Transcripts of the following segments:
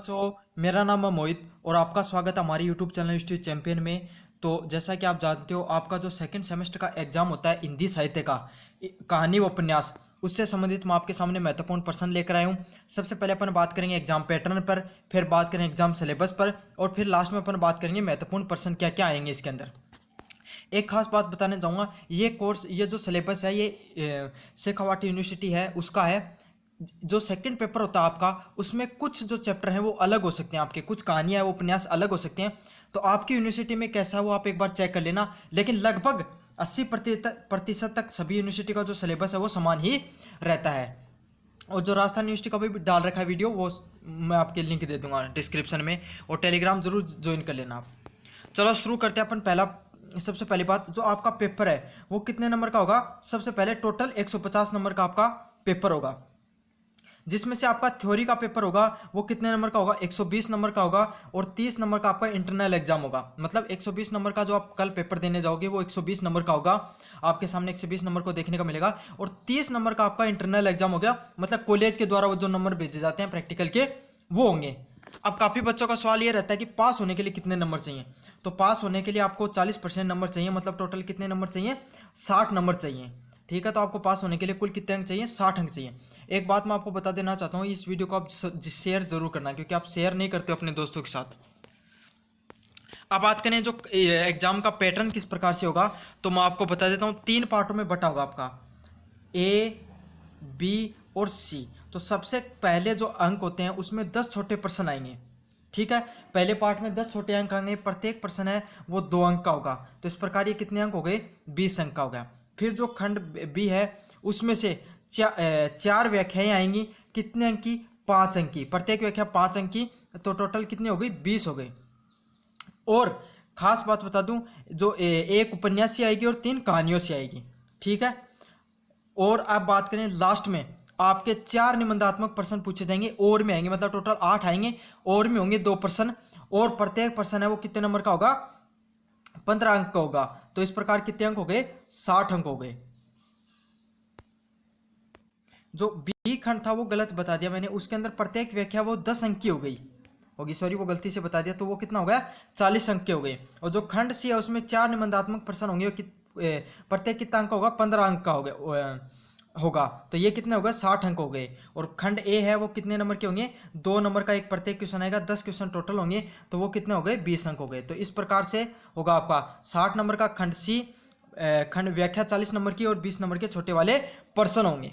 बच्चों, मेरा नाम है मोहित और आपका स्वागत है हमारे यूट्यूब चैनल हिस्ट्री चैंपियन में। तो जैसा कि आप जानते हो, आपका जो सेकंड सेमेस्टर का एग्जाम होता है हिंदी साहित्य का, कहानी व उपन्यास, उससे संबंधित मैं आपके सामने महत्वपूर्ण प्रश्न लेकर आया हूँ। सबसे पहले अपन बात करेंगे एग्जाम पैटर्न पर, फिर बात करेंगे एग्जाम सिलेबस पर, और फिर लास्ट में अपन बात करेंगे महत्वपूर्ण प्रश्न क्या क्या आएंगे इसके अंदर। एक खास बात बताने जाऊँगा, ये कोर्स, ये जो सिलेबस है, ये शेखावाटी यूनिवर्सिटी है उसका है। जो सेकंड पेपर होता है आपका, उसमें कुछ जो चैप्टर हैं वो अलग हो सकते हैं, आपके कुछ कहानियाँ वो उपन्यास अलग हो सकते हैं। तो आपकी यूनिवर्सिटी में कैसा है वो आप एक बार चेक कर लेना, लेकिन लगभग 80% तक सभी यूनिवर्सिटी का जो सिलेबस है वो समान ही रहता है। और जो राजस्थान यूनिवर्सिटी का भी डाल रखा है वीडियो, वो मैं आपके लिंक दे दूंगा डिस्क्रिप्शन में, और टेलीग्राम जरूर ज्वाइन कर लेना आप। चलो शुरू करते हैं अपन। सबसे पहली बात, जो आपका पेपर है वो कितने नंबर का होगा। सबसे पहले टोटल 150 नंबर का आपका पेपर होगा, जिसमें से आपका थ्योरी का पेपर होगा वो कितने नंबर का होगा, 120 नंबर का होगा, और 30 नंबर का आपका इंटरनल एग्जाम होगा। मतलब 120 नंबर का जो आप कल पेपर देने जाओगे वो 120 नंबर का होगा, आपके सामने 120 नंबर को देखने को मिलेगा, और 30 नंबर का आपका इंटरनल एग्जाम हो गया। मतलब कॉलेज के द्वारा वो जो नंबर भेजे जाते हैं प्रैक्टिकल के, वो होंगे। अब काफ़ी बच्चों का सवाल ये रहता है कि पास होने के लिए कितने नंबर चाहिए। तो पास होने के लिए आपको 40% नंबर चाहिए, मतलब टोटल कितने नंबर चाहिए, 60 नंबर चाहिए। ठीक है, तो आपको पास होने के लिए कुल कितने अंक चाहिए, 60 अंक चाहिए। एक बात मैं आपको बता देना चाहता हूँ, इस वीडियो को आप शेयर जरूर करना, क्योंकि आप शेयर नहीं करते हो अपने दोस्तों के साथ। अब बात करें जो एग्जाम का पैटर्न किस प्रकार से होगा, तो मैं आपको बता देता हूँ। 3 पार्टों में बटा होगा आपका, ए, बी और सी। तो सबसे पहले जो अंक होते हैं उसमें 10 छोटे प्रश्न आएंगे। ठीक है, पहले पार्ट में 10 छोटे अंक आएंगे, प्रत्येक प्रश्न है वो 2 अंक का होगा। तो इस प्रकार ये कितने अंक हो गए, 20 अंक का हो गया। फिर जो खंड बी है उसमें से 4 व्याख्याएं आएंगी, कितने अंक की, 5 अंक की, प्रत्येक व्याख्या 5 अंक की। तो टोटल कितने हो गई, 20 हो गए। और खास बात बता दूं, जो एक उपन्यास से आएगी और 3 कहानियों से आएगी। ठीक है, और अब बात करें लास्ट में, आपके 4 निबंधात्मक प्रश्न पूछे जाएंगे और में आएंगे, मतलब टोटल 8 आएंगे, और में होंगे 2 प्रश्न, और प्रत्येक प्रश्न है वो कितने नंबर का होगा, 15 अंक का होगा। तो इस प्रकार कितने अंक हो गए, 60 अंक हो गए। जो बी खंड था वो गलत बता दिया मैंने, उसके अंदर प्रत्येक व्याख्या वो 10 अंक की हो गई होगी, सॉरी वो गलती से बता दिया, तो वो कितना हो गया, 40 अंक के हो गए। और जो खंड सी है उसमें 4 निबंधात्मक प्रश्न होंगे, प्रत्येक कितना अंक का होगा, 15 अंक का होगा। तो ये कितने हो गए, 60 अंक हो गए। और खंड ए है वो कितने नंबर के होंगे, 2 नंबर का एक प्रत्येक क्वेश्चन आएगा, 10 क्वेश्चन टोटल होंगे, तो वो कितने हो गए, 20 अंक हो गए। तो इस प्रकार से होगा आपका 60 नंबर का खंड सी, खंड व्याख्या 40 नंबर की, और 20 नंबर के छोटे वाले प्रश्न होंगे।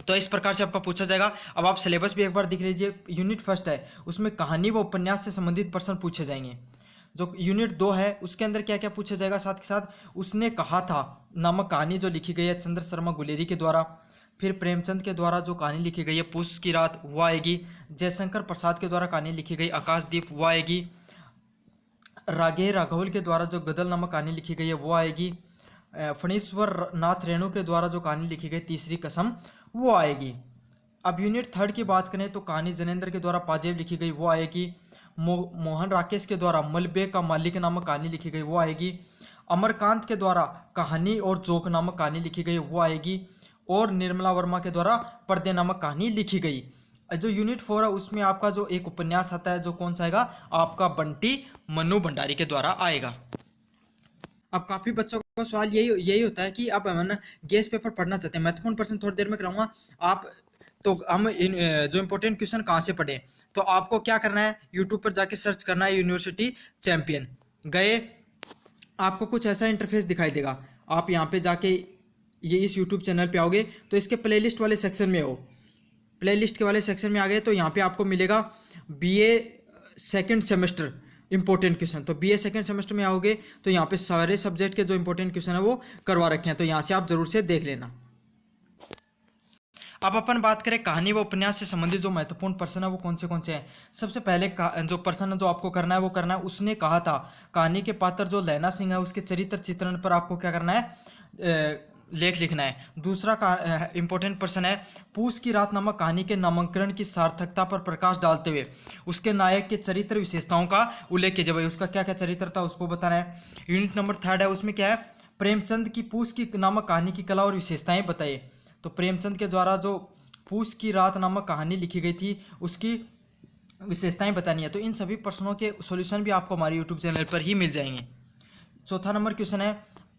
तो इस प्रकार से आपका पूछा जाएगा। अब आप सिलेबस भी एक बार देख लीजिए। यूनिट फर्स्ट है, उसमें कहानी व उपन्यास से संबंधित प्रश्न पूछे जाएंगे। जो यूनिट 2 है उसके अंदर क्या क्या पूछा जाएगा, साथ के साथ उसने कहा था नामक कहानी जो लिखी गई है चंद्र शर्मा गुलेरी के द्वारा। फिर प्रेमचंद के द्वारा जो कहानी लिखी गई है पूस की रात, वो आएगी। जयशंकर प्रसाद के द्वारा कहानी लिखी गई आकाशदीप, वो आएगी। राघे राघौल के द्वारा जो गदल नामक कहानी लिखी गई है वो आएगी। फणीश्वर नाथ रेणु के द्वारा जो कहानी लिखी गई तीसरी कसम, वो आएगी। अब यूनिट थर्ड की बात करें तो कहानी जनेंद्र के द्वारा पाजेब लिखी गई, वो आएगी। मोहन राकेश के द्वारा मलबे का मालिक नामक कहानी लिखी गई, वो आएगी। अमरकांत के द्वारा कहानी और जोक नामक कहानी लिखी गई, वो आएगी। और निर्मला वर्मा के द्वारा पर्दे नामक कहानी लिखी गई। जो यूनिट 4 है उसमें आपका जो एक उपन्यास आता है, जो कौन सा आएगा, आपका बंटी मनु भंडारी के द्वारा आएगा। अब काफी बच्चों का सवाल यही यही होता है कि अब हम ना गेस पेपर पढ़ना चाहते हैं, महत्वपूर्ण प्रश्न थोड़ी देर में कराऊंगा आप। तो हम जो इंपॉर्टेंट क्वेश्चन कहाँ से पढ़े, तो आपको क्या करना है, यूट्यूब पर जाके सर्च करना है यूनिवर्सिटी चैंपियन। गए, आपको कुछ ऐसा इंटरफेस दिखाई देगा। आप यहाँ पे जाके ये इस यूट्यूब चैनल पे आओगे तो इसके प्लेलिस्ट वाले सेक्शन में हो। प्लेलिस्ट के वाले सेक्शन में आ गए तो यहाँ पे आपको मिलेगा BA second semester important question. तो बीए सेकंड सेमेस्टर में आओगे तो यहाँ पे सारे सब्जेक्ट के जो इंपॉर्टेंट क्वेश्चन है वो करवा रखे हैं, तो यहाँ से आप जरूर से देख लेना। अब अपन बात करें कहानी व उपन्यास से संबंधित जो महत्वपूर्ण प्रश्न है वो कौन से हैं। सबसे पहले जो प्रश्न जो आपको करना है वो करना है, उसने कहा था। कहानी के पात्र जो लैना सिंह है उसके चरित्र चित्रण पर आपको क्या करना है, लेख लिखना है। दूसरा का इंपॉर्टेंट प्रश्न है, पूस की रात नामक कहानी के नामांकन की सार्थकता पर प्रकाश डालते हुए उसके नायक के चरित्र विशेषताओं का उल्लेख कीजिए। भाई उसका क्या क्या चरित्र था उसको बताना है। यूनिट नंबर 3 है, उसमें क्या है, प्रेमचंद की पूस की नामक कहानी की कला और विशेषताएं बताइए। तो प्रेमचंद के द्वारा जो पूस की रात नामक कहानी लिखी गई थी उसकी विशेषताएं बतानी है। तो इन सभी प्रश्नों के सॉल्यूशन भी आपको हमारे यूट्यूब चैनल पर ही मिल जाएंगे। चौथा नंबर क्वेश्चन है,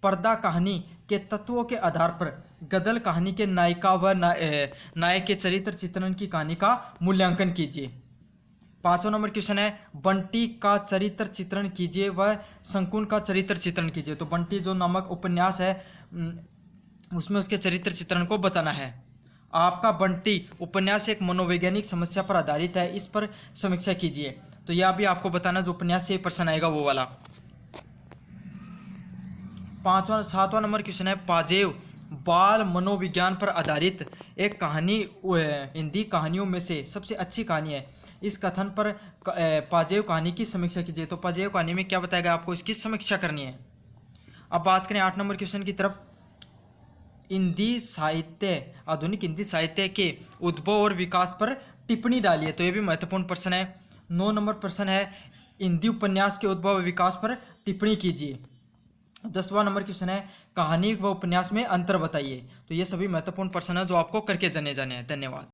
पर्दा कहानी के तत्वों के आधार पर गदर कहानी के नायिका व नायक के चरित्र चित्रण की कहानी का मूल्यांकन कीजिए। पांचवा नंबर क्वेश्चन है, बंटी का चरित्र चित्रण कीजिए व शकुन का चरित्र चित्रण कीजिए। तो बंटी जो नामक उपन्यास है उसमें उसके चरित्र चित्रण को बताना है। आपका बंटी उपन्यास एक मनोवैज्ञानिक समस्या पर आधारित है, इस पर समीक्षा कीजिए। तो यह भी आपको बताना जो उपन्यास से प्रश्न आएगा वो वाला। सातवां नंबर क्वेश्चन है, पाजेव बाल मनोविज्ञान पर आधारित एक कहानी हिंदी कहानियों में से सबसे अच्छी कहानी है, इस कथन पर पाजेव कहानी की समीक्षा कीजिए। तो पाजेव कहानी में क्या बताया गया, आपको इसकी समीक्षा करनी है। अब बात करें 8 नंबर क्वेश्चन की तरफ। हिंदी साहित्य, आधुनिक हिंदी साहित्य के उद्भव और विकास पर टिप्पणी डालिए। तो ये भी महत्वपूर्ण प्रश्न है। 9 नंबर प्रश्न है, हिंदी उपन्यास के उद्भव और विकास पर टिप्पणी कीजिए। 10वां नंबर क्वेश्चन है, कहानी व उपन्यास में अंतर बताइए। तो ये सभी महत्वपूर्ण प्रश्न है जो आपको करके जाने हैं। धन्यवाद।